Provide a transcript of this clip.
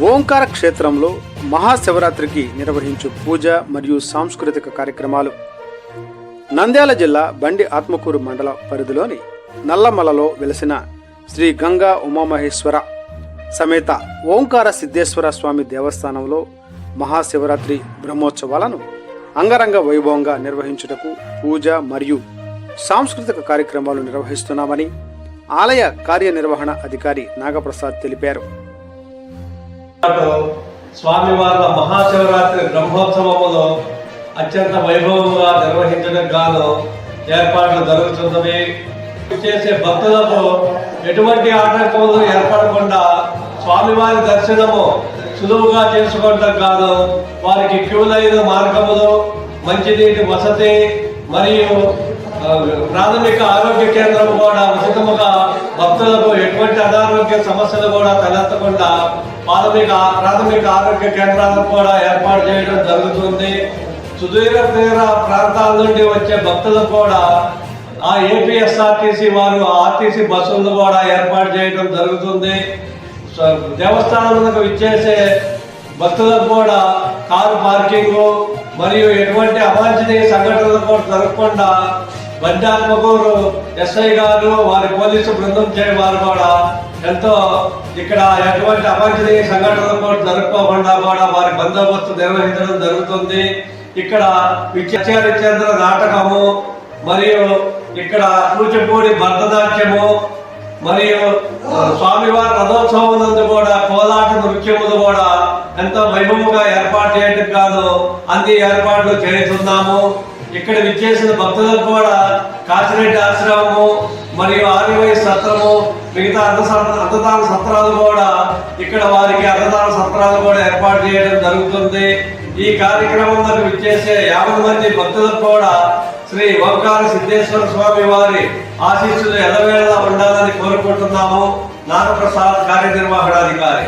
ఓంకార క్షేత్రంలో మహాశివరాత్రికి నిర్వహించు పూజ మరియు సాంస్కృతిక కార్యక్రమాలు. నంద్యాల జిల్లా బండి ఆత్మకూరు మండల పరిధిలోని నల్లమలలో వెలసిన శ్రీ గంగా ఉమామహేశ్వర సమేత ఓంకార సిద్ధేశ్వర స్వామి దేవస్థానంలో మహాశివరాత్రి బ్రహ్మోత్సవాలను అంగరంగ వైభవంగా నిర్వహించుటకు పూజ మరియు సాంస్కృతిక కార్యక్రమాలు నిర్వహిస్తున్నామని ఆలయ కార్యనిర్వహణ అధికారి నాగప్రసాద్ తెలిపారు. స్వామివార్ల మహాశివరాత్రి బ్రహ్మోత్సవములో అత్యంత వైభవంగా నిర్వహించడానికి గాను ఏర్పాట్లు జరుగుతున్నవి. చేసే భక్తులకు ఎటువంటి ఆటంకములు ఏర్పడకుండా స్వామివారి దర్శనము సులువుగా చేసుకోవడానికి గాను వారికి క్యూలైన మార్గములు, మంచినీటి వసతి మరియు ప్రాథమిక ఆరోగ్య కేంద్రం కూడా ఉచితముగా భక్తులకు ఎటువంటి అనారోగ్య సమస్యలు కూడా తలెత్తకుండా ప్రాథమిక ఆరోగ్య కేంద్రాలను కూడా ఏర్పాటు చేయడం జరుగుతుంది. సుదూర ప్రాంతాల నుండి వచ్చే భక్తులకు కూడా ఆ ఏపీఎస్ఆర్టీసీ వారు ఆర్టీసీ బస్సులను కూడా ఏర్పాటు చేయడం జరుగుతుంది. దేవస్థానాలకు విచ్చేసే భక్తులకు కూడా కారు పార్కింగ్ మరియు ఎటువంటి అవాంఛనీయ సంఘటనలు కూడా జరగకుండా బండి ఆత్మకూరు ఎస్ఐ గారు వారి పోలీసు బృందం వారు కూడా ఎంతో ఇక్కడ ఎటువంటి అవాంఛనీయ సంఘటనలు కూడా జరుపుకోకుండా కూడా వారి బందోబస్తు నిర్వహించడం జరుగుతుంది. ఇక్కడ విచారిచేంద్ర నాటకము మరియు ఇక్కడ కూచిపూడి భరతనాట్యము మరియు స్వామివారి రథోత్సవం నందు కూడా కోలాట నృత్యములు కూడా ఎంతో వైభవంగా ఏర్పాటు చేయడానికి గాను అన్ని ఏర్పాట్లు చేస్తున్నాము. ఇక్కడ విచ్చేసిన భక్తులకు కూడా కాచిరెడ్డి ఆశ్రమము మరియు ఆర్యవై సత్రము, మిగతా అన్నదాన సత్రాలు కూడా ఇక్కడ వారికి అన్నదాన సత్రాలు కూడా ఏర్పాటు చేయడం జరుగుతుంది. ఈ కార్యక్రమంలో విచ్చేసే 50 మంది భక్తులకు కూడా శ్రీ ఓంకార సిద్ధేశ్వర స్వామి వారి ఆశీస్సులు ఎల్లవేళలా ఉండాలని కోరుకుంటున్నాము. నాగప్రసాద్ కార్యనిర్వహణాధికారి.